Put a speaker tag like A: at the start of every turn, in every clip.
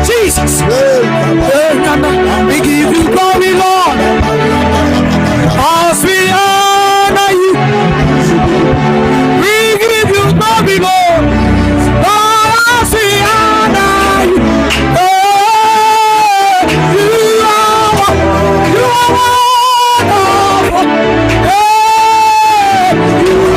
A: Jesus, we give you glory, Lord, as we honor you. We give you glory, Lord, as we honor you. You are wonderful. You are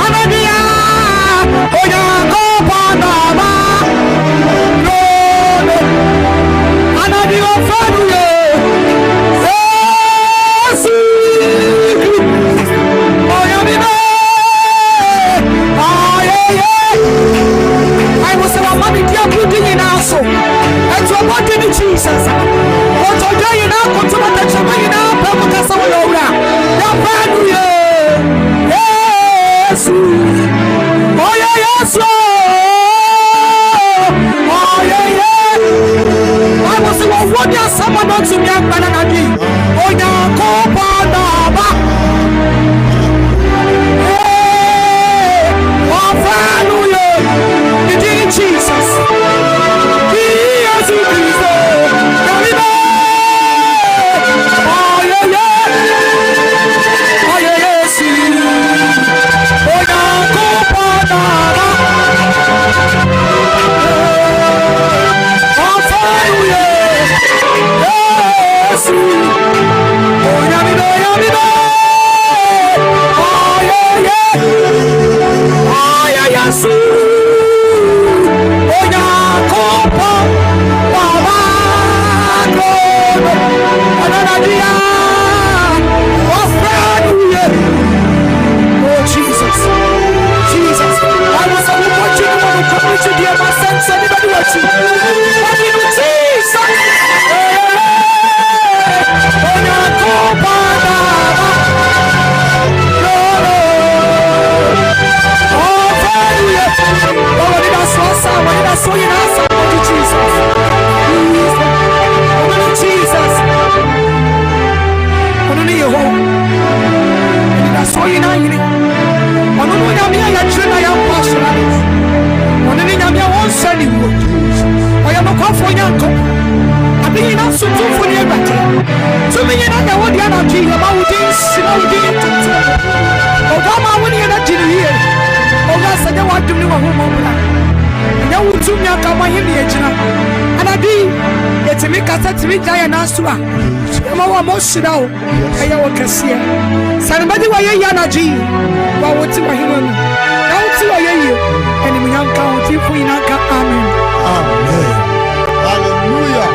A: Anadia, Oya Kopanaba, Lord, Anadia Fanuye, Oya Mina, I was a mommy dear putting in our soul, and so what did Jesus? What are you now? What's the matter? You know, Pamukasa Lola, Fanuye. Yes, oh yeah, yes, oh yeah, yeah. I was the one who someone not to me, Banana. Oh yeah, Kopanaba. Hey, oh Hallelujah, Jesus. Somebody why you energy, but what's my human? Now to why you and we have counted for in Amen. Hallelujah.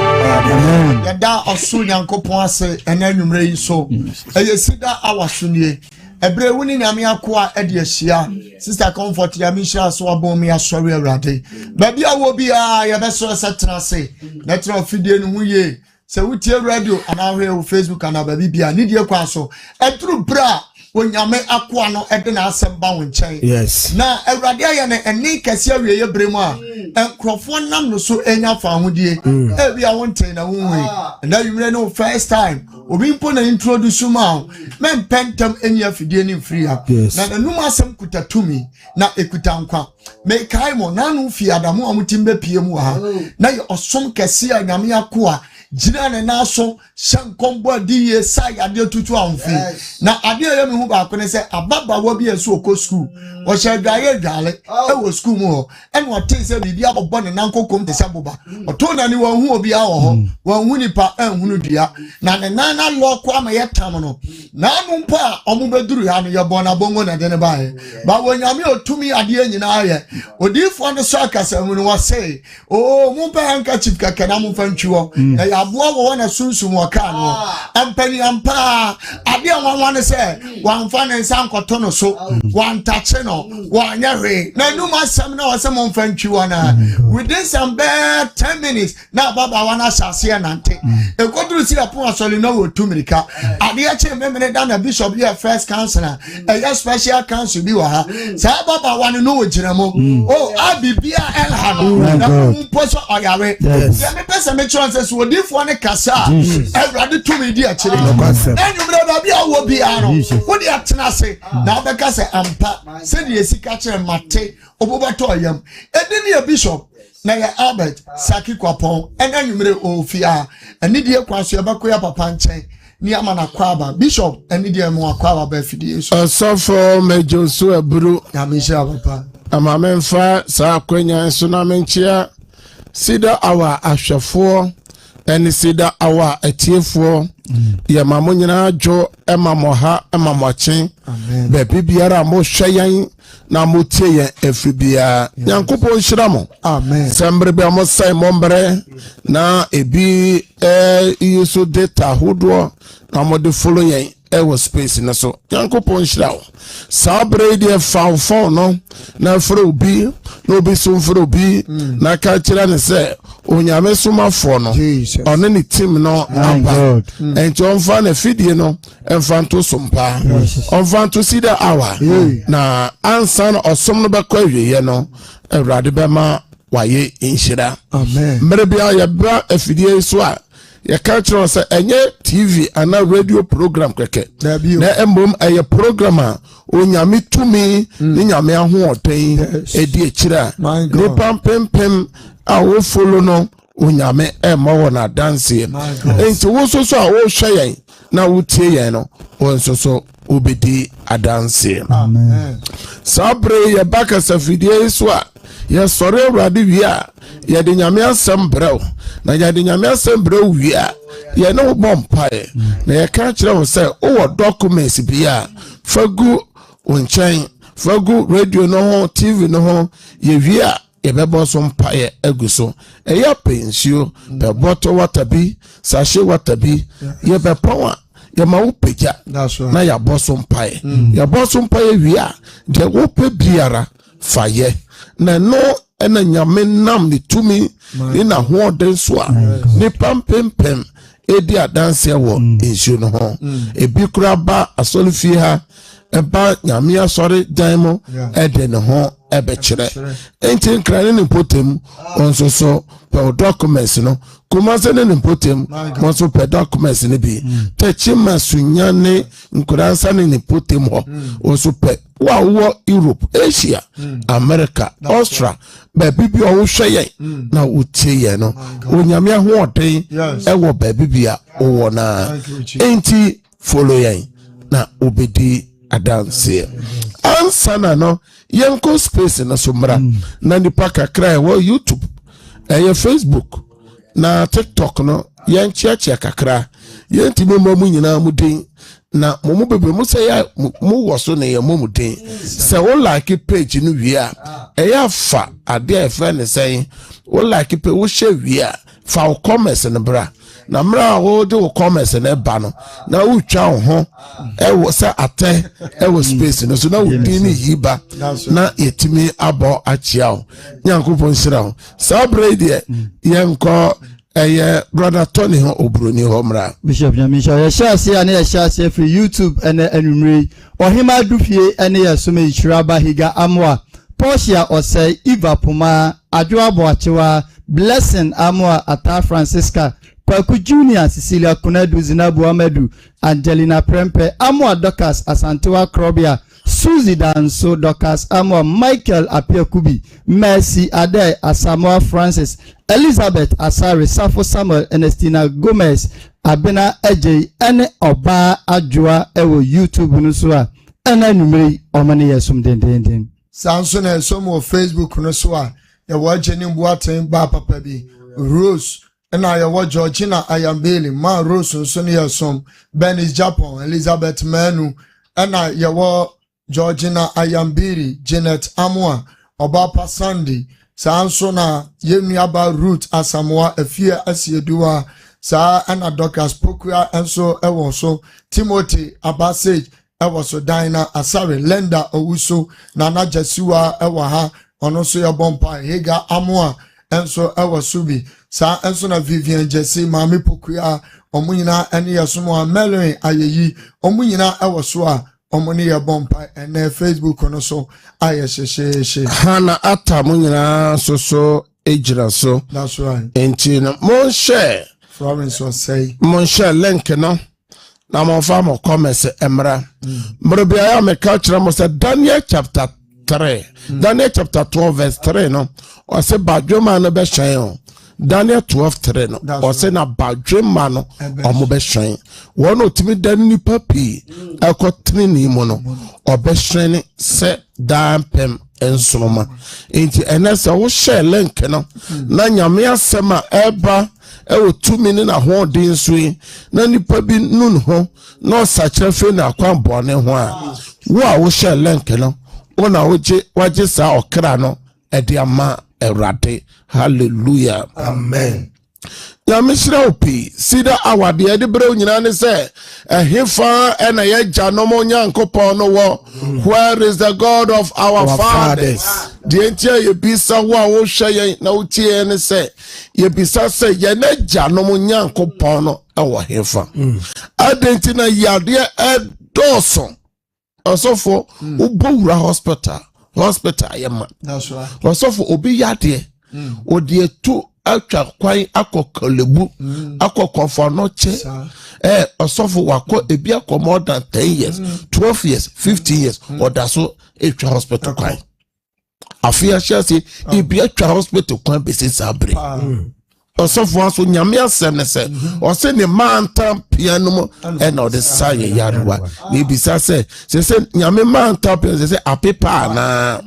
A: Yada osu Nyankopon ase enanwumre yi so. Eyesida awasunye. Ebre woni nyame akoa ede ahia. Sister Comfort ya mi hia so abon mi asori awrade. Baby awo bia ya beso setena se. Netro fidie no huye. Se wutie radio anahwe o Facebook anababi bia ni die kwa so. Edru bra onyame akoa no ede na asemba wo nchen. Yes. Na awrade aye ne eni kase awie ye bremu a enkrofo nam no so enya fa hodie. E bia wonten na wonwe. Na yumre no first time obi mpo na introduce ma men pentem enya fidie ni free up. Na nanum asem kutatumi na ekuta nkwa. Me kai mo nanu fi adamu amutimbe pie mu ha. Na ye osom kase a nyame akoa jina ne na so shankombo die sai ade tutu amfi na ade ya me hu ba ko ne se ababa wo bi enso oko school o she dwaye dwale e wo school mu ho en wo tin se bibia bobo ne nankokom te se boba o to na ni wo hu obi a wo ho wo hu nipa enhunu dua na ne na lo kwa ma yetam no na anu mpo a omo beduru ha no ye bo na bongo na de ne ba he ba wo nyame otumi ade nyina aye odifo no so akasa mu no wo say o mu pa hanka chief kakana mu fantwiwo na ya aboa wo na sunsum waka no ampani ampa ade anwanwa ne se wanfa ne nsa nkoto no so wantache no wanyahwe na numa asem na wasem mfantwiwo na within some 10 minutes na baba wana sase nante ekoduru si apon asoli no wo tumirika ade ache memene da na bishop here first counselor a special council bi wa ha sa baba wana no wo giramo oh abibia elha no na mposo oyawe ya me pese me chance so odifo ne kasa everade tumi di achire enumre da bia wo bia no wo di atena se na obeka se ampa se di esika kire mate obobato oyam edini ya bishop na ya Albert Sackey Kwapong enumre ofia enidie kwaso ebakoya papa nchen ni amana kwaba bishop enidie mo akwaba ba fidie so
B: sofo mejonso aburu
A: ya misha papa
B: amamenfa sa akwanya so na menchia Ceder our ahwefo ɛne Ceder awa atiefo ye mamo nyina jo ema moha ema mochen be bibiara mo hweyan na mo tie yen efribia Nyankopɔn hyira mo
A: amen
B: sembre be mo sai mombre na ebi yeso data hodo na mo de follow yen ewo space na so Nyankopɔn hyira wo sabre de phone no na fro obi no bi so fro obi na ka kira ne se onyame sumafo no ono ne team no aba enti onfa na fidie no enfanto sompa onfanto Ceder awa na ansa na osom no bekwa wiye no Awurade bema waye inhyira
A: amen
B: mere bia ya bra afidie so a ya ka kira se enye TV ana radio program keke na embom eye program a onyame tumi ni nyame ahoɔden edi akira no pampem a wo follow no onyame mo na dance enti wo so a wo hwɛ yen na wo tie yen no wo so obedi adanse
A: amen
B: sabre ye baka safidie so a ye sɔre Awurade wi a ye de nyame asɛm brɛw na ye de nyame asɛm brɛw wi a ye no bompae na ye ka kyerɛ wo sɛ wo documents bi a fagu unchen fagu radio no ho TV no ho ye wi a yebebo so mpae aguso eya pensio be bottle water bi sachet water bi yebe power ye ma wo peja na ya boso mpae ya boso mpae wi a de wo pe biara faye na no ena nyame nam ni tumi ni na ho den so a ni pampempem edi adanse wo ensio no ho ebi kura ba asolifi ha eba nyame asori dan ede ne ho ebekire enti nkra ne potem onso so pe documents no kuma se ne potem onso pe documents ne bi techi masunya ne nkuransa ne potem ho onso pe wa Europe Asia America Australia be bibia wo hweye na utie ye no onyame ahoɔden ewo be bibia wo na enti follow yen na obedi adanse ansana no yenko space na somra na nipa kakra wo YouTube Facebook na TikTok no yenchiachi kakra yenti memo nyina mu den na momo bebe mu se ya mu woso na ye momu den se wo like page no wi a eya fa ade a fa ne sen wo like page wo hye wi a fa wo comments ne bra na mra wo de wo comments ne ba no na wo twa wo ho wo se ate wo space no so na wo din ni yiba na yetimi abo achia wo Nyankopɔn hyira wo sabre de yenko brother Tony ho obroni ho mra
C: Bishop Nyamisha ya shase ane ya shase free YouTube ene enumre ohima dufie ene ya some ichiraba higa amwa Portia osei Eva Puma adwa boachewa Blessing amwa ata Francisca Paku Junior Cecilia Kunedu Zinabu Amedu Angelina Prempe amwa Dokas Asantewa Krobia Suzy Danso Dokas amwa Michael Apiakubi Mercy Ade Asamoah Francis Elizabeth Asare Safo Samuel Ernestina Gomez Abena Ejay ene oba adwa ewo YouTube nuso a ena numeri omane yesum den
A: sanso na esomo Facebook nuso a ye waje ni mbuaten ba papa bi Rose ena ye wa Georgina Ayambele ma Rose nso ne yesom Benis Japan Elizabeth Manu ena ye wa Georgina Ayambiri Janet Amwa Oba Sunday sanso na yenuaba Ruth Asamoah afie asieduwa sa ana Dokas Pokua enso ewo so Timothy Abasage ewo so Dina Asare Lenda Owuso Nana Jesiwa ewo ha ono so yebompa Hega Amwa enso ewo subi sa enso na Vivian Jesse Mami Pokua omunyina ene yesomo Melvin Ayeyi omunyina ewo so a omoni ya bompa ene Facebook no so ayesheshe
B: hana ata munyina so ejira so
A: that's right
B: enti na mon share
A: Florence was say
B: mon share link no na mon fa mo comments emra mrobia ya me culture mo say Daniel chapter 3 Daniel chapter 12 verse 3 no o say badwema no be hwan Daniel 12:3 no o say na badwema no o mo be hwan won otimi dan nipa pi akotene ni mo no o be hwan se dampem ensonoma enti enese wo share link no na nyame asema eba ewo 2 minutes na ho den so yi na nipa bi nun ho no sachre fe na akwan bone ho a wo share link no ona waje sa okra no ede ama Erade. Hallelujah.
A: Amen.
B: Yamishra opi Ceder awade ede bre nyina ne se ehefa ena ye janomo nyankopon no wo. Where is the God of our fathers? The entia ye bisa wo hwe na utie ne se ye bisa se ye na janomo nyankopon no ewo hefa. Adenti na yade edoso. Osofo ubowura hospital yema.
A: That's right.
B: Osofo obi yade odie tu atwa kwan akokalebu akokofo no che osofo wako ebi akọ more than 10 years 12 years 15 years odaso etwa hospital kwan afia shase ebi atwa hospital kwan besi sabre osofo aso nyame asem ne se o se ne mantam piano mo na o de saye yarwa ne bisa se nyame mantam piano se apepa na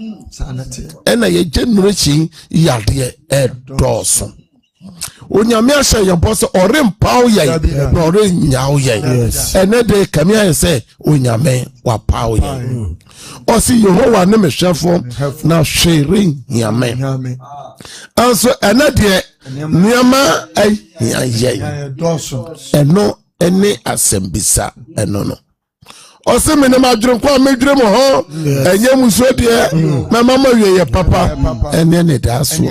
B: ena ye generation yade edoso onyame asha ye boss orimpaw ye na orenyaw ye ene de kamia se onyame wa paw ye osi Yehowa ne mehwefo na hwere nyame anso ene de niama ai ye eno ene asembisa eno no osi me ne madwere kwa medwere mo ho enye muso de mama mawie ye papa ene ne da so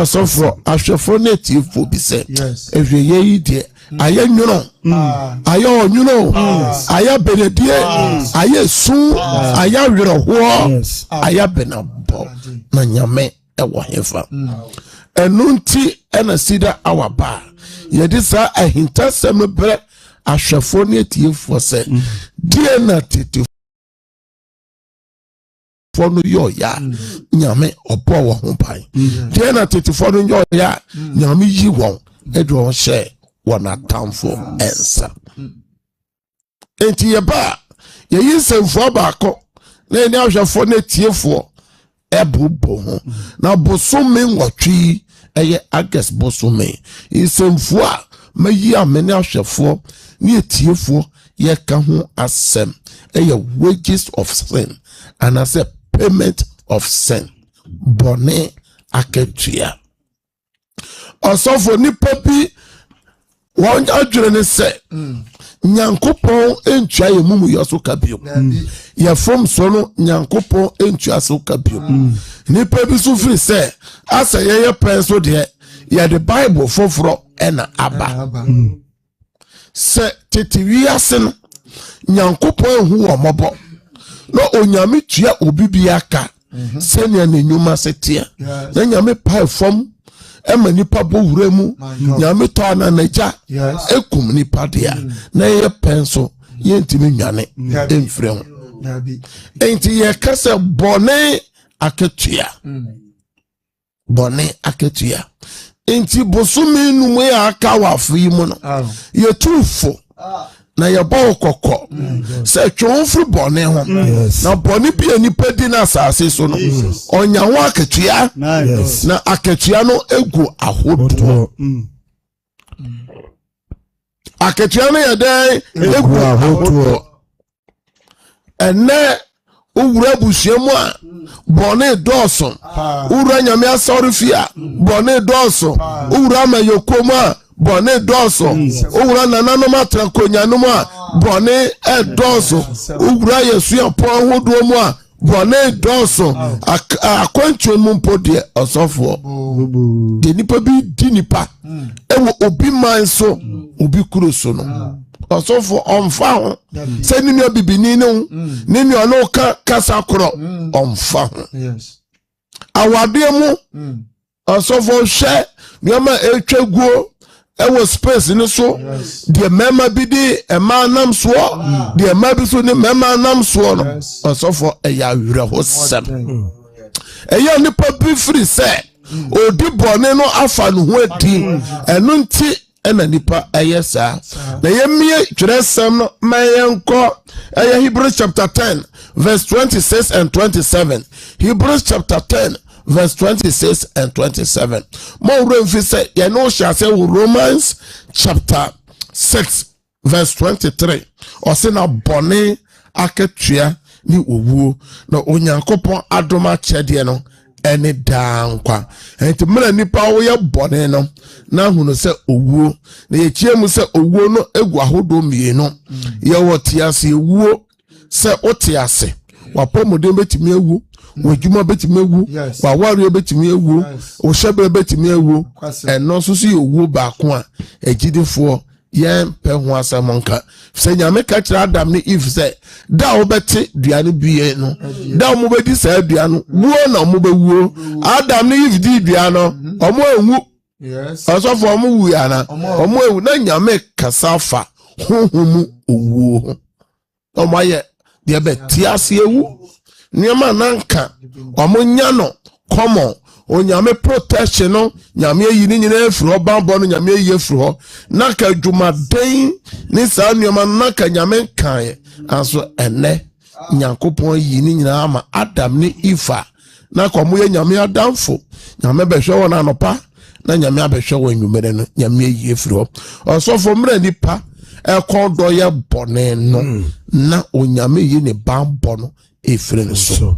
B: osofo ahwefo na tifo bi se ehwe ye yi de aye nwuno aye onwuno aye benedie aye su aye werho aye benabo na nyame ewo hefa enunti ena Ceder awaba yedi sa ahinta sem bre ahwefo na tifo se die na tete fono yo ya nyame obo wo ho pai die na tete fono yo ya nyame yi won edo hye wona tamfo ensa enti ye ba ye yisemfo baako na eni ahwefo na tiefo ebubo ho na bosome nwotwi eye August bosome yisemfo a mayi amene ahwefo ni tiefo ye ka ho asem eye wages of sin and as a payment of sin bone aketua osofo ni papi won adwere ne se nyankopon entua ye mumu yoso kabio ye from so no nyankopon entua so kabio ni papi so free se asa ye penso de ye the Bible foforo ena aba se tete wiase no nyankopon hu omobo no onyame tua obi biaka se ne nyuma setia na nyame pai fom ema nipa bo wuremu nyame to ananaja ekum nipa dia na ye penso ye ntimi nwane emfre ho enti ye kase bone aketua enti bosumi numu ya aka wafu yi mu no ye tufo na ye bo kokko se twonfru bone ho na bone bia nipa di na asase so no onya ho aketua na aketua no egu ahodo aketua no ye dai egu ahodo ene owura busuamu a bone doso owura nyame asori fia bone doso owura mayokomu a bone doso owura nananom atrankonyanum a bone doso owura yesu apon hodo mu a bone doso akwantu mu mpodie osofo de nipa bi di nipa ewo obi manso obi kuroso no osofo onfa ho se ninu bibini no ninu ono kasa kro onfa ho awade mu osofo hwe nyama etwaguo ewo space ni so de mema bi di ema nam so de ema bi so ni mema nam so no osofo eya wura ho sem eya nipa bi free se odi bone no afa no ho adi enu nti ena nipa ayesa na yemie twerɛsɛm no mayenko Hebrews chapter 10 verse 26 and 27. Hebrews chapter 10 verse 26 and 27. More refi say ye no shall say Romans chapter 6 verse 23. Or say na bone aketua ni owu na onyankopon adoma chede no ene dankwa enti mena nipa wo ye bone no na hunu se owu na ye chiemu se owu no egu ahodo mienu ye wotiase owu se otiase wapomode betimi ewu wajuma betimi ewu wawari betimi ewu ohebe betimi ewu eno so so owu ba ko a egidefo yen pe ho asamonka se nyame ka kira Adam ni Eve se da obete duane bie no da mo bedi sa duane buo na mo bewuo Adam ni Eve di duane omo ewu asofo omo wu ana omo ewu na nyame kasafa hohomu owu omo ye de beti ase ewu niema nanka omo nya no common onyame protection no nyame yi ni nyina efro bambo no nyame yi efro naka dwumaden ni sa niema naka nyame kan aso ene nyankopon yi ni nyina ama Adam ni Eva na komo ye nyame adamfo nyame behwe won anopa na nyame abehwe won nwumere no nyame yi efro osofo mra nipa ekodo ye bone no na onyame yi ni bambo no efre no so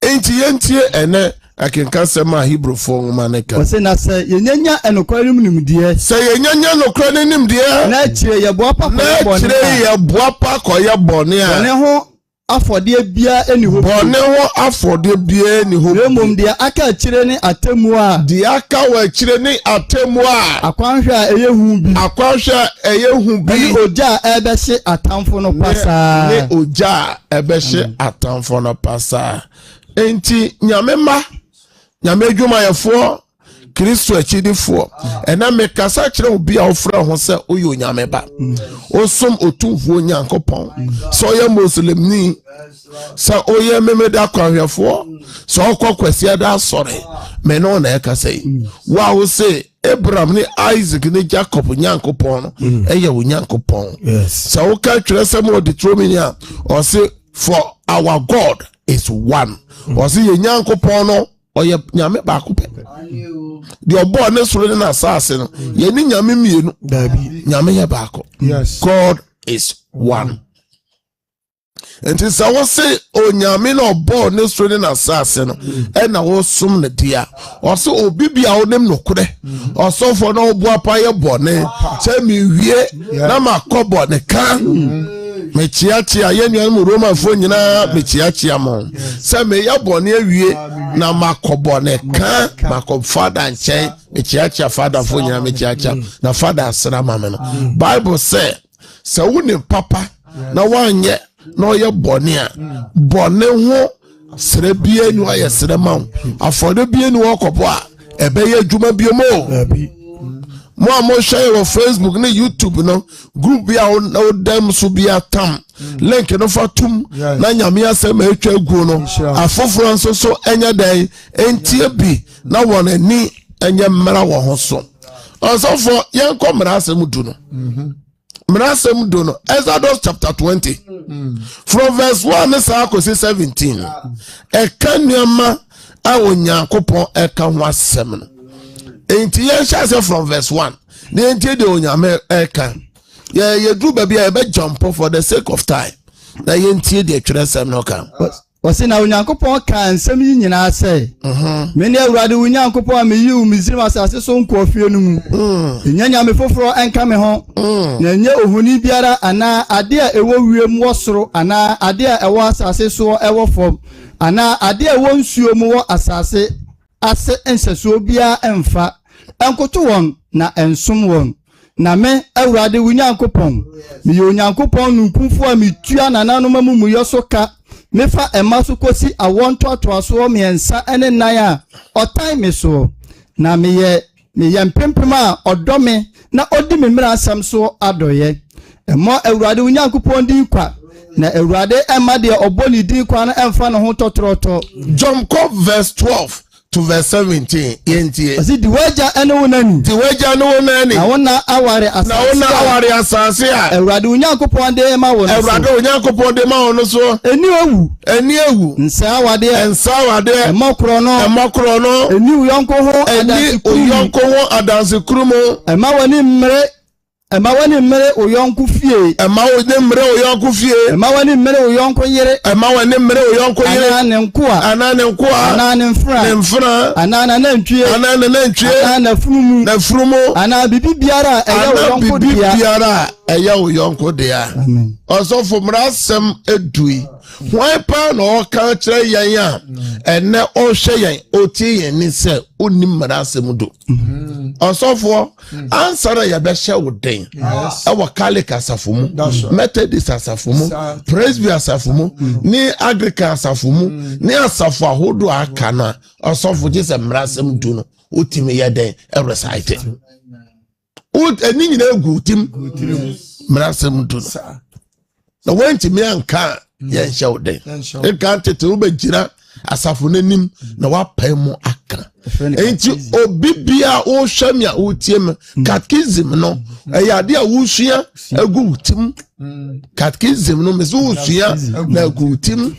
B: enti ene akenka sema Hebrew fo maneka
C: wose na se yenyanya enokwarim nimdie
B: se yenyanya nokwarim nimdie na
C: chire ye boapa ko
B: chire ye boapa ko ye bone a
C: bone ho afode bia eni ho
B: bone ho afode bia eni ho
C: remom de aka chire ni atemu a
B: de aka wa chire ni atemu a
C: akwanhwa eyehu bi ni oja ebehye atamfo no pasa
B: ni oja ebehye atamfo no pasa enti nyame adwuma yefo Kristo achidifo ena mekasa kire obi a ofra ho se oyo nyame ba osom otumfuo nyankopon so ye muslimni sa oye memeda kwahwefo so okwakwase da sore me no na ekasa yi wa wo se Abraham ni Isaac ni Jacob nyankopon eye wo nyankopon sa wo ka twere se mo Deuteronomy o se for our God is one o se ye nyankopon no oye nyame ba ko pe the obo ne soro na asase no ye ni nyame mienu dabi nyame ye ba ko God is one enti sa wo se onyame na obo ne soro na asase no e na wo som ne dia o se obibia wo nem nokure o so fo na obo apa ye bone se mi wie na makobo ne kan mechiachi ayenwa mu Roma fo nyina mechiachi amon se me ya bone awie na makobo ne kan makob father nchen mechiachi father fo nyina mechiachi na father asra mame no Bible say se woni papa na wanye na oye bone a bone ho sere bia nu aye sere ma afode bia nu okobo a ebe ye adwuma bia mo mo share on Facebook na YouTube no group bia o dem so bia tam link no fatum na nyame asem atwa gu no afoforo nso so enya dan entie bi na won ani enya mmara wo ho so osofo yenko mmara asem du no mmara asem du no Exodus chapter 20 from verse 1 na sa ko 17 e kanuama a onyankopon e ka ho asem no enti yen shase from verse 1 the enti de onyame eka ye do baby e be jump for the sake of time na yen tie de twere sem no kan
C: wose na onyankopon kan sem yi nyina se me ne awurade onyankopon a me yi u mizrim asase so nkofie no mu nyanya me foforo enka me ho na nye ohuni biara ana ade a ewo wiem wo soro ana ade a ewo asase so ewo fom ana ade a ewo nsuo mu wo asase ase ensesuo bia emfa enkoto won na ensom won na me awurade onyankopon me onyankopon nkumfo a metua nanano mamu yosoka mefa emaso kosi awonto atoaso miensa ene nan a otan me so na me ye mpempem a odome na odi me mira asam so adoye emo awurade onyankopon din kwa na awurade ema de oboni din kwa na emfa no ho totroto
B: John verse 12 to verse 17. Yentie.
C: Ɔsi di waja ene wonani.
B: Di waja no wonani.
C: Na wona aware asase.
B: Na wona aware asase a.
C: Ewurade Onyankopɔn de ma wo no.
B: Ewurade Onyankopɔn de ma wo no so.
C: Eni ewu.
B: Eni ewu.
C: Nsa awade.
B: Nsa awade.
C: Emokro no.
B: Emokro no.
C: Eni uyonko ho
B: adanse kuru. Eni uyonko ho adanse kuru mo.
C: Ema wani mmere. Ema wani mmere uyonko fie.
B: Ema wani mmere uyonko fie.
C: Ema wani mmere uyonko yere.
B: Ema wani mmere uyonko yere.
C: Anane nkoa.
B: Anane nkoa.
C: Anane mfra.
B: Ne mfra.
C: Anane nantwie.
B: Anane nantwie.
C: Anane furumu.
B: Na furumu.
C: Ana bibi biara eya uyonko dia.
B: Bibi biara eya uyonko dia.
C: Amen.
B: Osofo mrasem edui. Why pa no ka kire yen a ene o hwe yen o tie yen ni se oni mrasem do. Osofo ansara ya be hye wo den. E wo Catholic asafo mu, Methodist asafo mu, Presbyterian asafo mu, ni Anglican asafo mu, ni asafo ahodo aka na osofo je se mrasem do no o timi ye den e recite. O eni nyina egu tim mrasem do no. Na wenti me anka yen hye den. E kan tete wo be gira asafo nanim na wapae mu aka. Enti obibia o hwamia o tiem catechism no eyade a wo sua agu tim. Catechism no me so sua na agu tim.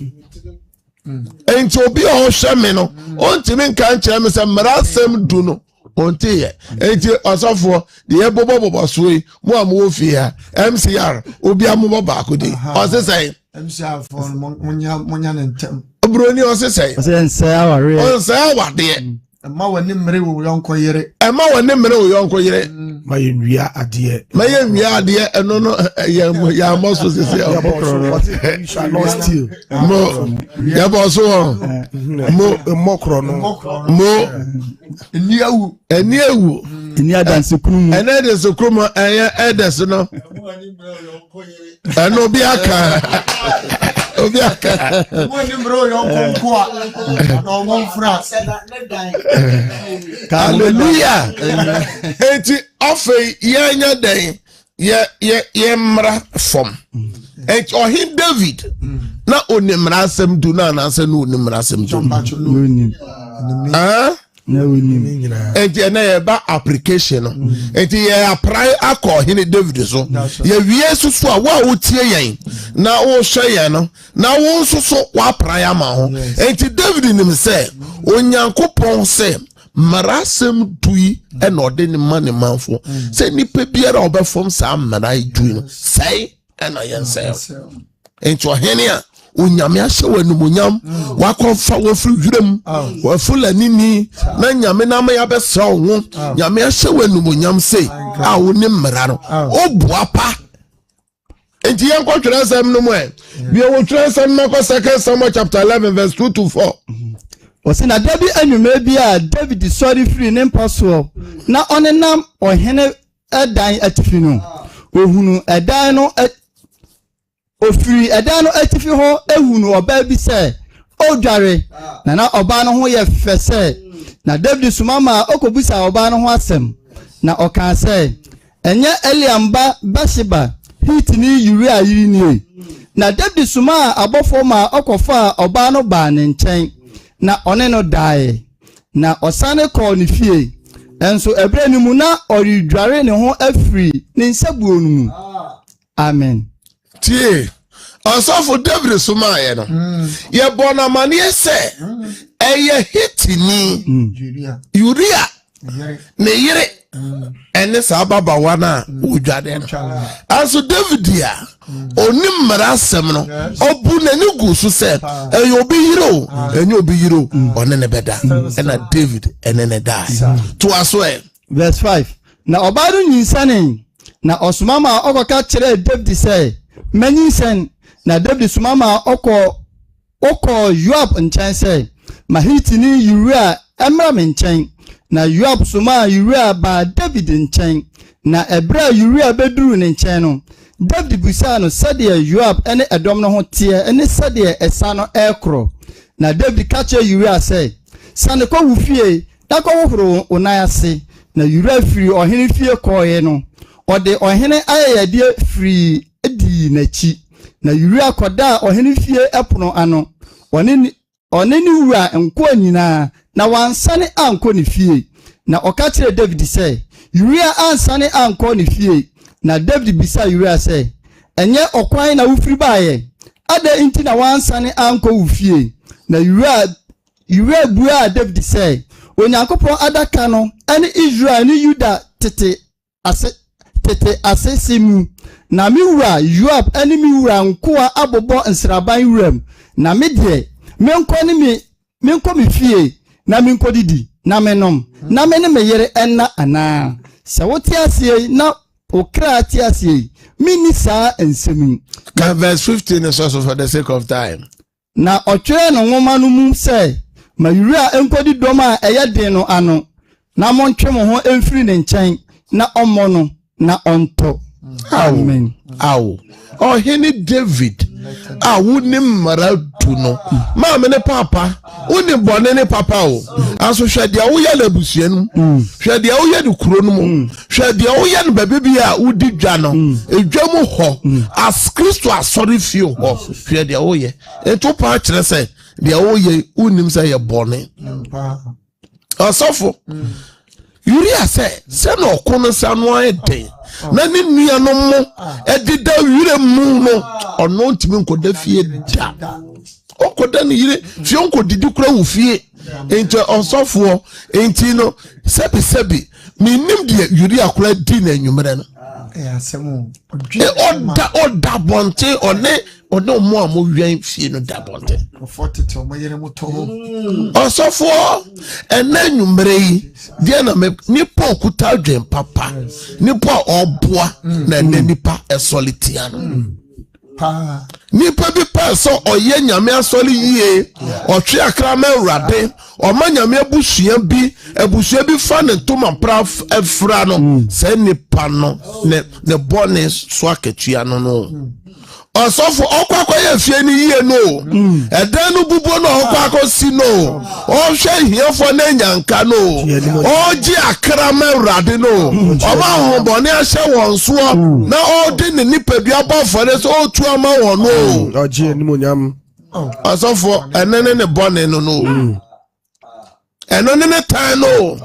B: Enti obi o hwame no ontimi nka nkyere me se mrasem du no ontie enti osofo de ebobobo soe mo amwo fia MCR obi amobo ba ko de osesai
A: MCR for monya nentem
B: broni osesai
C: osesai aware
B: awade
A: Ema wani mmere wo yonko yere.
B: Ema wani mmere wo yonko yere.
D: Ma yenwia ade.
B: Ma yenwia ade eno no ya moso sese ya
D: bokro. No steal.
B: Mo ya boso mo
D: mokro no.
B: Mo
A: eni ewu.
C: Eni adanse krumu.
B: Ene de se krumu eye edes no. Eno bi aka. Obi aka.
A: Wani mmere wo yonko kwa. No mo fra.
B: Hallelujah. Enti ofe yenya den ye mra fom. Enti ohin David na onimra asem du na anase na onimra asem du. Enti na ye ba application. Enti ye apply akohin David so. Ye wie susu a wa wotie yen na wo hwe yen no na wo susu wa apply ama ho. Enti David nim se Onyankopon se marasem dui ena ode ni mane manfo se nipa biara obefom sa mara dui no sei ena yense enti ohene a onyame ahye wanumunyam wakonfa wofri hwirem wafula nini na nyame na ma ya besra wo nyame ahye wanumunyam sei a woni mara no obuapa enti yankotwere sam no mo e bi wo twere sam na ko 2 Samuel chapter 11 verse 2 to 4.
C: Osi na David anwume bi a David sorry free ne mpaso na onenam ohene edan atifi no ohunu edan no ofiri edan no atifi ho ehunu oba bi se odware na oba no ho ye fese na David sumama okobusa oba no ho asem na oka se enye Eliamba Bathsheba hitini Uria yiri nie na David suma abofo ma okofa oba no ba ne nchen na one no dae na osane call ni fie enso ebre ni mu na oridware ne ho afri ne nsabuo no mu amen
B: tie osofo David sumaye no ye bona mane ese eye hitini Uria ne yire ene sa baba wana udwade no aso David ya onim marasem no obu na ni gusu se eyo obi yiro enyo obi yiro one ne beda ena David ene ne die to aso
C: verse 5 na obadu nyinsane na osumama okoka kire David say manyinsen na David sumama oko Yoab nchen say mahiti ni Uria emra menchen na Yoab suma Uria ba David nchen na ebra Uria beduru ne nchen no David busa no sade Yoab ene edom no ho tie ene sade esa no ekro na David kache Uria say sane ko wufie na ko wohoro onayase na Uria firi ohene fie koye no ode ohene ayede firi edi nachi na Uria koda ohene fie epono ano oneni wura enko nyina na wansane anko ne fie na okachire David say Uria ansane anko ne fie na David bisa Uria say enye okwan na ufiri baaye ada inti na wansane anko ufie na Uria bua David say Onyankopon adaka no ene Israel ni Juda tete asesimu na mi wura Joab ene mi wura nkoa abobo nsraban wuram na me de menkɔ me fie na menkɔ didi na menom na me ne me yere enna ana sɛ wote asie na okra ate asie mini saa ensemi.
B: Verse 15 is also for the sake of time.
C: Na ɔtwere no nwoma no mu sɛ ma Uria enkɔdi dɔm a ɛyɛ den no ano na montwe mo ho emfiri ne nkyɛn na ɔmmɔ no na ɔntɔ. Amen.
B: Awo. Oh, Henry David. Ah, wouldn't maradu no. Mamma ne papa. Wouldn't born ne papa. Aso share the oya lebusian. Share the oya the chronom. Share the oya baby udi jano. A jamu ho. As Christ was sorry few ho. Share the oya. A two parts say the oya unim say a bonnet. Asofo. Uria say no kono sanwa eden. Na ni nua no mo edida wire mu no ono ntimi nkoda fie da okoda ni yire fie nkodidi kura wo fie enti osofo enti no sebi minim de Uria kura di na enwumere no
A: asemu
B: oda bonte one mo a mo wian fie no da bonte
A: fortity o mayere mo to
B: osofo ena enwumere yi dia na me nipa okuta adwen papa nipa oboa na nipa esolitia no
A: pa
B: nipa bi pa so oye nyame asoli yie otwe akra ma urade o ma nyame abusua bi fa ne toma pra efra no se nipa no ne bone so akatua no Osofo okwakwa ye fie ni yie no edan no bubo no okwakwa si no o hwe hiefo na nyanka no o ji akra ma urade no oba ho bone ahye won so na o de ne nipa bi abofore so o tu ama won no
D: o ji ni monyam
B: Osofo enene ne bone no enene ne tan no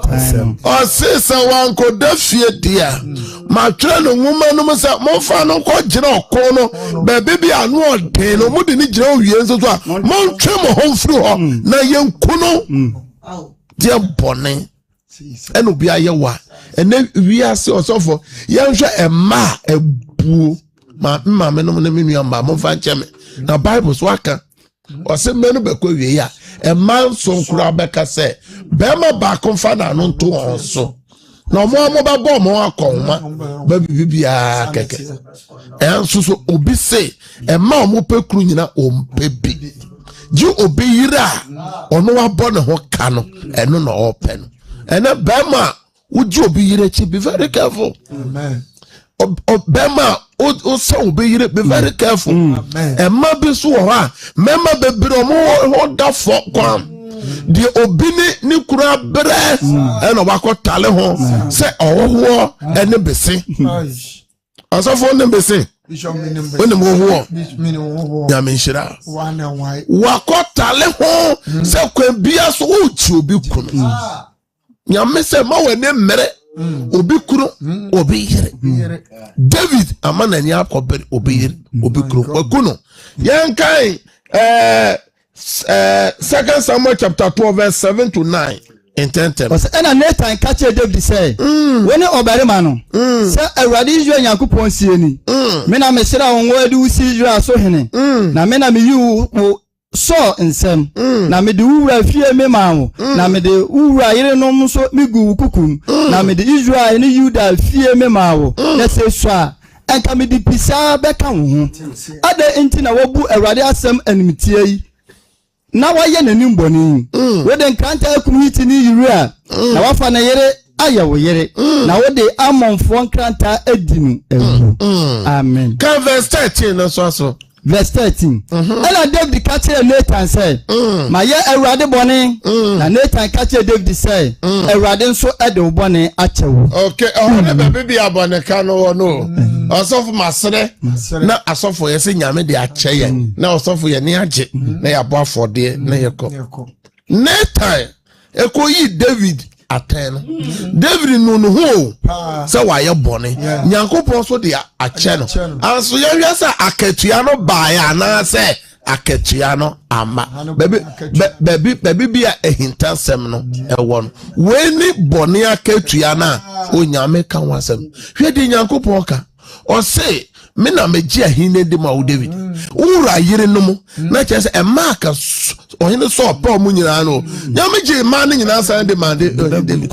B: o sesa wan ko da fie dia ma twa no nwuma no msa mo fa no ko gire okon no ba bibi anu ode no mo de ni gire owie nso so a mo ntwe mo ho mfiri ho na yenku no dia bone eno bia ye wa ene wi ase osofo ye nhwe ema ebuo ma me no na me nua ma mo fa ncheme na bible so aka o se menu be ko wie ya ema so nkura beka se be ma ba kon fa na no nto on so na mo ba bo mo akoma ba bibia keke enso so obi se ema mo pekru nyina ompebi ji obi yira ono wa bo ne ho ka no eno na ope no ena be ma uji obi yira chi be very careful. Amen. Obema o so obi yire be very careful. Ema bi so ho a mema bebre mo ho da fo kwam di obini ni kura bre ena wakotale ho se owo ene bese asofo ne bese woni mo ho ya menshira wakotale ho se kwa bia so uchi obi kunu nyame se ma wene mere obi kuro obi yire David amana ni akobere obi yire obi kuro wakuno yankai 2 Samuel chapter 12 verse 7 to 9 in 10.
C: Was ena Nathan catch David say when obarima no say Awurade Israel Nyankopon sie ni me na me sira won wadi usi Israel so hene na me na me yu so nsem na me de wura fie me mawo na me de wura yire no so migu kukum na me de Israel ni Juda fie me mawo na se so a enka me de pisa beka wo ho ade enti na wabu Awurade asem animtie yi na waye nanim boni we de nkanta community ni Uria na wafa na yire aye wo yire na wo de amonfo nkanta adinu ewu. Amen.
B: Can verse 13 no so
C: verse 13. Ela David catch Nathan say ma ye Awurade boni na Nathan catch David say Awurade nso ede wo boni achewo.
B: Okay, oh na baby abone ka no Osofo masere na asofo yesi nyame de ache ye na osofo ye ne age na ya bo afode na ye ko netai ekoyi David aten David no ho se wa ye bone Nyankopon so de ache no anso ye wiasa akatua no ba ya na se akatua no ama baby bia ehintansem no ewo no we ni bone akatua na onyame kan wasem hwe de Nyankopon ka o say me na meji ahine de ma David ura yire no mu na chese e marka ohine so pa mu nyina no nyame ji ma ne nyina san de ma de David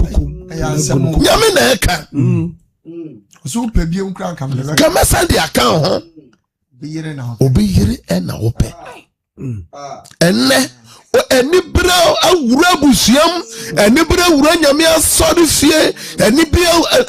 B: nyame na eka
A: so pe bi nkra kan de
B: kama san de aka ho obi yire e na wo pe enne eni bra awura busiam eni bra wura nyame asori fie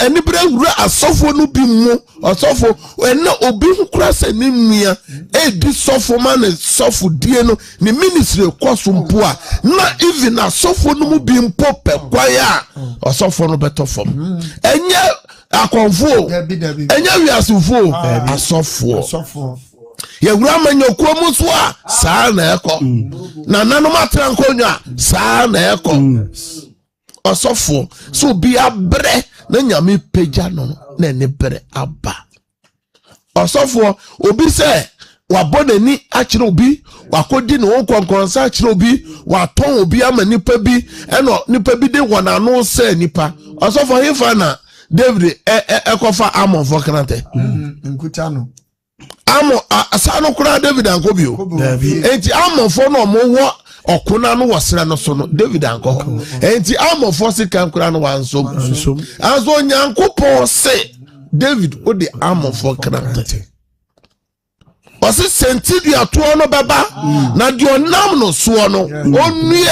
B: eni bra wura asofo no bi mu asofo enne obi nkura se ni nua edi sofo man sofo die no ni ministry kwaso mpo a na even asofo no mu bi mpo pe kwaya asofo no beto fom enye akonfo enye wiasufo asofo yewura manyokuo muso a saa na eko na nanu matra nkonwa saa na eko osofo so bi abre na nyame peja no na ne bere aba osofo obi se wabonani akire obi wakodi ne wonkonkonsa akire obi waton obi ama nipa bi eno nipa bi de wonano se nipa osofo hifa na David ekofa amon for krante
A: nkuta no
B: amo asano kura David ankobio enti amofo no mo wo okuna no wosra no so no David anko enti amofo sika kura no wanso azo Nyankopon se David odi amofo krante osi sentidi ato no beba na di onam no so no onue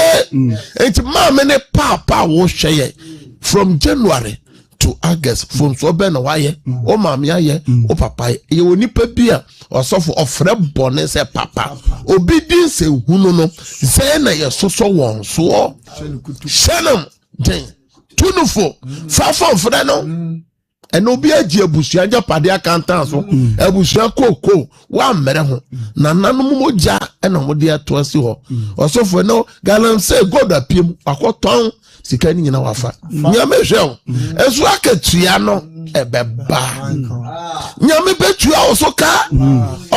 B: enti ma me ne papa wo hweye from January to August from so be na waye o mama ye o papa ye woni pa bia osofo ofre bone se papa obedience hunu no se na ye soso won so shanam den tunufo fafo fre no eno obi agi abusua japade akantan so abusua koko wa mere ho na nanom moja ena mode ato asi ho osofo no galam say god apiem akoton sika ni nyina wafa nyame hwe esu akatua no ebeba nyame betua osoka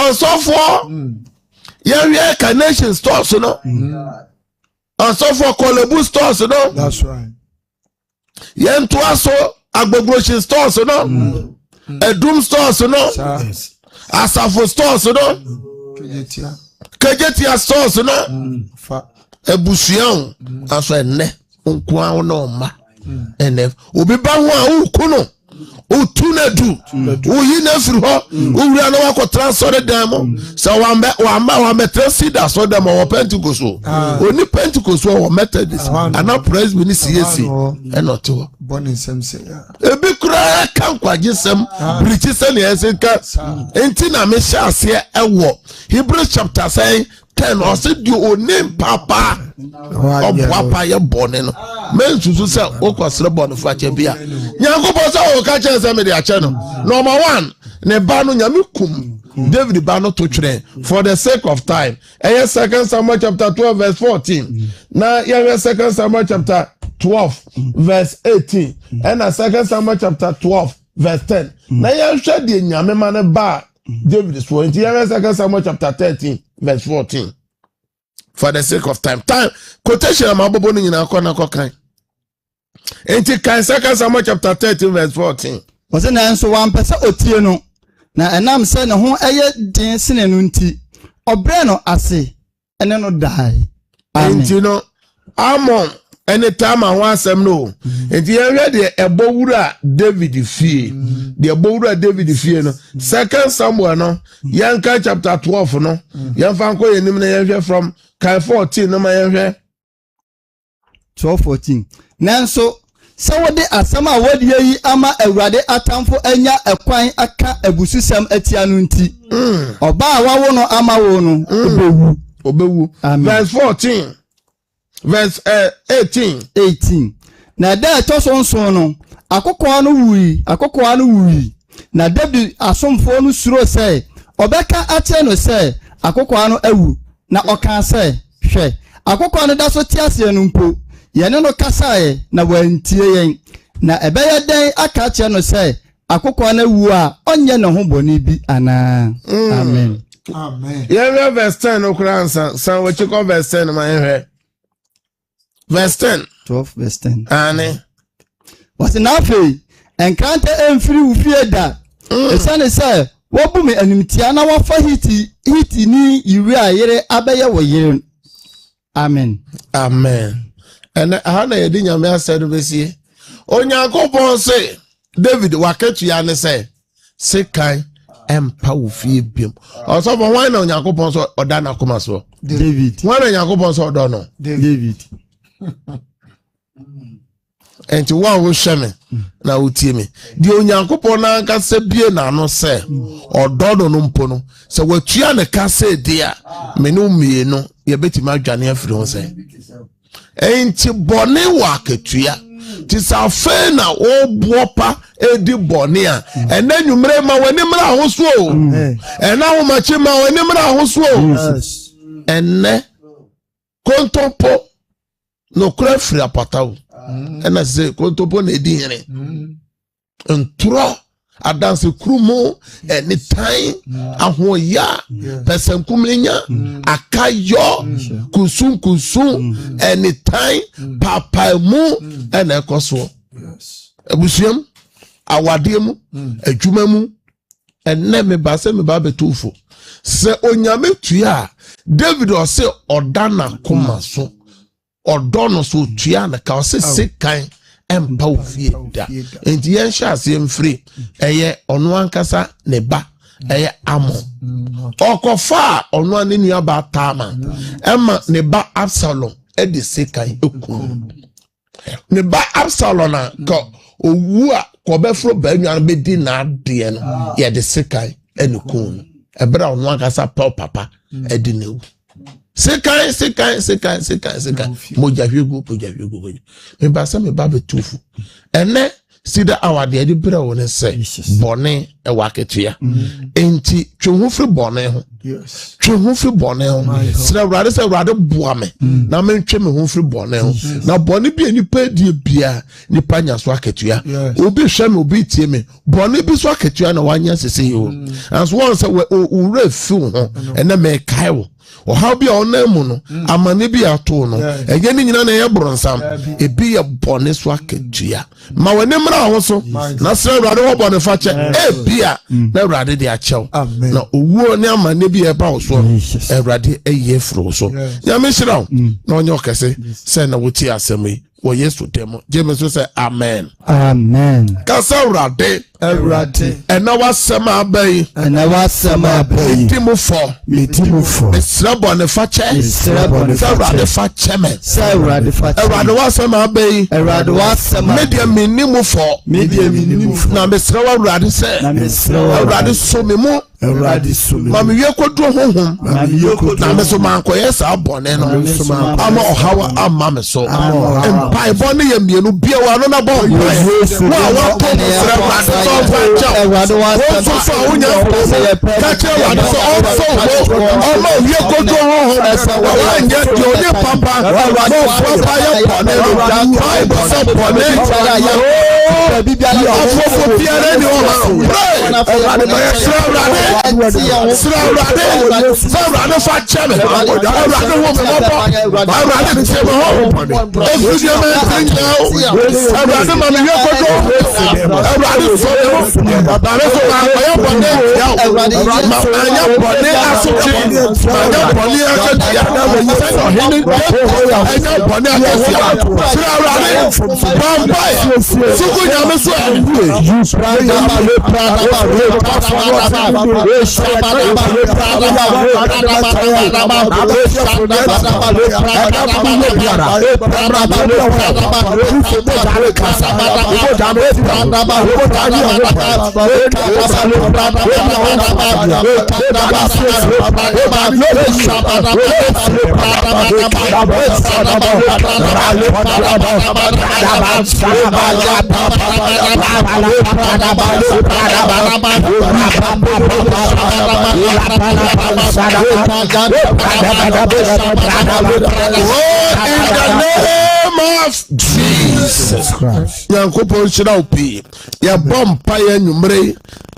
B: osofo ye Carnation stores no osofo Kolebu stores no
A: that's right
B: ye ntoaso Agbogbo stores no Edum stores no Asafo stores no Kejetia stores no
A: fa
B: ebusua aso enne nkwa no ma ene obi ba ho a ukuno utunadu uyi na firi ho owura na wakotra sore dam so wamba Ceder so dam o Pentecost oni Pentecost o Methodist ana praise be ni CAC enoto
A: born semse
B: ebi kura kan kwagisem brichi se ne esenka enti na me sha ase ewo Hebrews chapter 10 or said you o name papa o papa ye bone no men susu se o kwasre bone fa che bia Nyankopon se o ka chen se me de ache no number 1 ne ba no nyame kum David ba no to twere for the sake of time 2 Samuel chapter 12 verse 14 na 2 Samuel chapter 12 verse 18 and 2 Samuel chapter 12 verse 10 na ya hwe de nyame ma ne ba David so enti 2 Samuel chapter 13 verse 14 for the sake of time quotation am abobo no nyina akọ na kan enti kan 2 Samuel chapter 13 verse 14
C: wose na enso wan pese otie no na enam se ne ho eye den sene no nti obre no ase ene no dai
B: enti no amon anytime I want some no enti ye hwe de ebowura David fie de ebowura David fie no 2 Samuel no yanka chapter 12 no yanfa nko yenim na ye hwe from kan 14 no ma ye hwe
C: 12:14 nanso se wode asama wode yi ama awurade atamfo anya ekwan aka abususam atia no nti oba wawo no ama wo no
B: obewu verse 14 verse 18
C: na da to so nso no akokwa no wui na David asomfo no suro sɛ ɔbɛka akyɛ no sɛ akokwa no awu na ɔka sɛ hwɛ akokwa no da so te ase no mpo yɛne no kasae na wantie yɛn na ɛbɛyɛ dɛn aka akyɛ no sɛ akokwa no awu a ɔnyɛ ne ho bɔne bi ana amen
A: amen
B: yeah verse 10 okura san we check verse 10 ma ehwe verse 10
C: 12 verse 10
B: ane
C: was na afei enkrante emfiri ufie da esane sɛ wobu me animtia na wafa hiti ni yiri ayere abɛyɛ wo yere amen
B: and how na yedi nyame asɛ do besie onyankopɔn sɛ David waketu ya ne sɛ sekan empa wo fie biem also for why na onyankopɔn so oda na koma so
C: David
B: why na onyankopɔn so oda no
C: David
B: enti wa wo hweme na wotie me di onyankopɔn na nka sɛ bie na no sɛ odo no mpo no sɛ watua ne ka sɛ dia me no mie no ye betima adwane afiri ho sɛ enti bone wa ketua ti sa fe na obuopa edi bone a ena nwumre ma wani mra ahoso o ena wo machi ma wani mra ahoso o enne kontopo no kura firi apatawo ena se kontopo na edi hene ntro adanse krumo eni tan ahoya pesankumlenya akayo kusun eni tan papamu ena ekoso ebusuam awademu adwumamu enne me ba se me ba betufo se onyame tua David o se odana koma so odono so tua na ka o se sekan empa ofie da enti yen sha se mfiri eye ono ankasa ne ba eye amo okofa ono ane nua ba tama ema ne ba Absalom e de sekan ekun ne ba Absalom na ko owu a ko be fro ba nua be di na ade no ye de sekan enukun ebra ono ankasa papa e di newu sekan moja hwegu me ba se me ba betufu ene sida awade ade bra woni se bone e waketua enti twehufri bone ho twehufri bone ho sida wrade se wrade boa me na me ntwe me hufri bone ho na bone bi enipa die bia nipa nya so aketua obi hwe me obi tie me bone bi so aketua na wanya sese yo as one say we ure fi ho ene me kai wo o how be on name no amane bi ato no ege ni nyina na ye bronsam ebi ye bone so aketua ma wani mra ho so na sra urade ho bone fa che ebia na urade de achew na owuo ni amane bi e ba wo so urade eye fro so ya me hira na onye okese se na woti asemi wo Yesu demo James say amen kasa urade ena wasema abai metimufo esra bone fa che urade fa che me urade wasema abai media minimufo na mesra wa urade se urade so me mu mami ye kodu honhom na me so man ko yes abone no ama ohawa amma me so empai bone ye mienu bia wa no na bon wa to so unya ka che wa so ama ye kodu honhom wa nya di oni papa papa ye bone no pai so bone bibia ya ofo biare ni o ha Sra fa cheme Rade wo me mopo Rade cheme ho Efudia me tinga Rade ma me yekodo Rade so Rade so ma ya bone ya ma anya bone asuchi anya bone akadia hini anya bone akadia Sra Rade bambai suku nyame so use pray Jesus Christ. Yankopon shira opi. Ya bompa ya nyumre.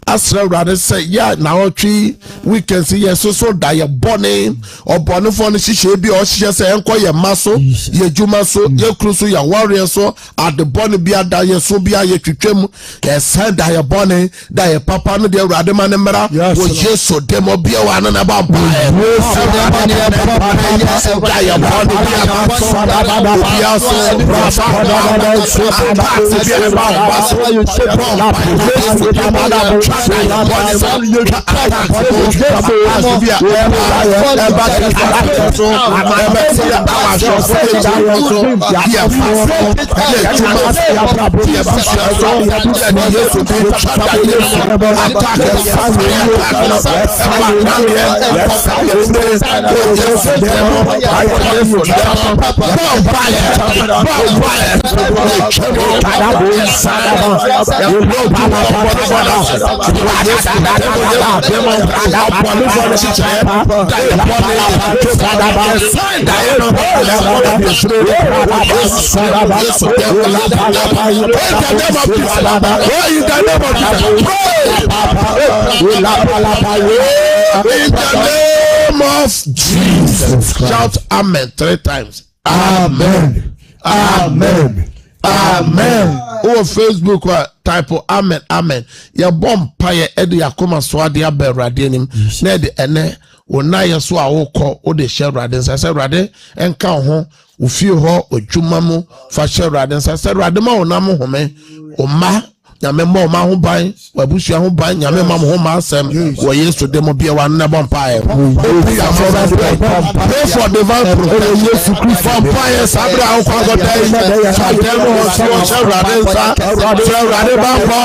B: Asra rade say ya na otwi weekend see ya so da ya bone obone for no hihye bi o hihye say enko ye maso ye juma so ye kruso ya warrior so at the bone bi ada ye so bi aye twetwam ye say da ya bone da ye papa no de rade man mra wo Yesu demo bi wa na na ba ba da ya bone bi ya so Jesus. Shout amen 3 times. Amen. Amen. Amen. Oh, Facebook type of amen, amen. Ya bomb pie edi yakoma swadi ya berade nim. Nede ene ona ya so awoko o de share rade se rade enka ho ofie ho odwuma mu fa share rade se rade ma ona mo home o ma nyame ma o ma ho ban wabusua ho ban nyame ma mo ho ma asem wo Yesu de mo bia wa na bomb pie. Pray for divine protection. Yesu Christ for pie sabra ho kwa go dai sademo so share rade sa rade ba bo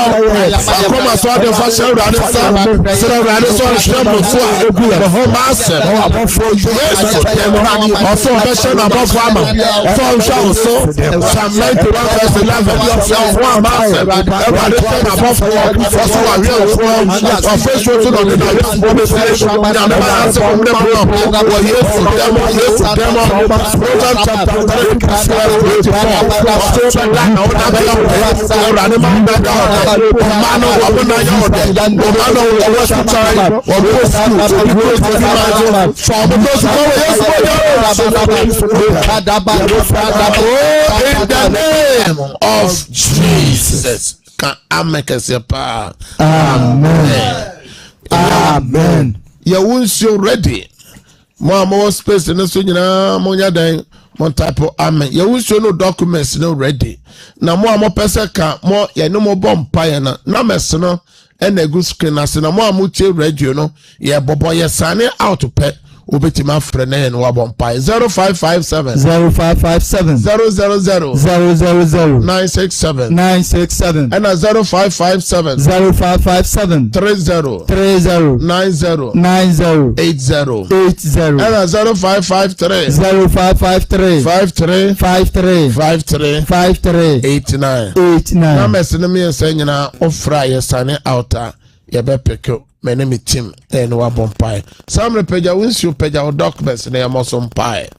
B: akoma so de fa share rade sa rade so share mo so the whole master for Yesu dem also version above ama so show so Psalm 91:11 so one master above also a real from official to the organization na never answer from them for Yesu dem Proverbs chapter 3 verse 24 na ona be rade ma be mano abona yode mano owo sutare owo from those who in the name of Jesus. Amen. Amen. You once you ready. More space in the sunya monya dan mon type of amen. You once you no documents no ready. Na more person can more ya no more bomb pie na mess no and a good screen as na more mutual radio no ya bobo ya sane out to pet. Ubetima frene and wabompai 0557 000 967 and a 0557 30 90 80 and a 0553 53 89 na mesene me saying na ofra yesane outer yebe pekyo my name is Tim and wabompai some repeja wins you peja documents na yamosom pai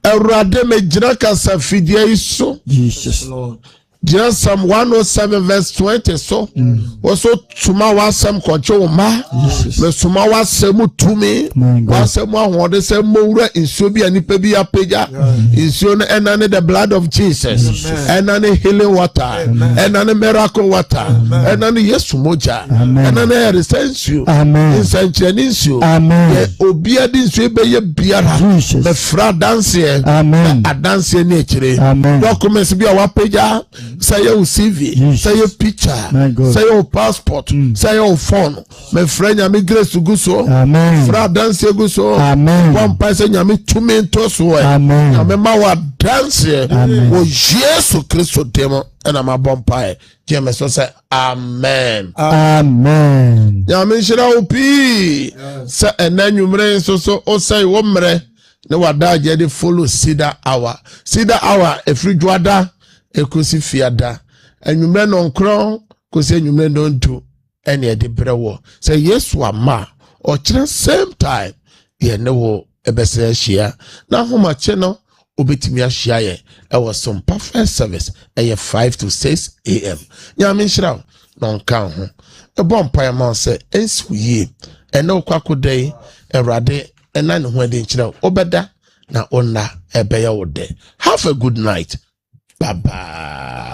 B: erade me jira kasa fidie iso Jesus Lord just Psalm 107 verse 20 so also tuma wasam koncho ma me tuma wasem tumi wasem ahode se mowura insuo bi anipa bi apeja insuo no enane the blood of Jesus enane healing water enane miracle water enane Yesu moja enane resensio insancheni insuo obi adi insuo be ye biara me fra dance adanse ni ekire documents bi awapeja say your CV, say your picture, say your passport, say your phone. My friend, I'm grace to go so. Amen. Fra dance go so. Amen. One person, I'm 2 minutes so. Amen. I'm a dance. Oh, Jesus Christ, demo, and I'm a bumpire. James so say, Amen. Amen. Yamin shira opi. Say, and then you may so say, one mere. No, what that you follow Ceder hour. Ceder hour, if you do that. Ekusi fiada anwumre no nkron ko se anwumre no ntu ene e de brewo se Yesu ama o kire same time ye ne wo ebese ahia na homa che no obetimi ahia ye e wo Sompa first service 5 to 6 am nyame nhira no nkan ho e bom pa ma se ensu yi ene okwakodai erade ena ne ho ade nkira obeda na onna ebeye wo de. Have a good night. Bye bye.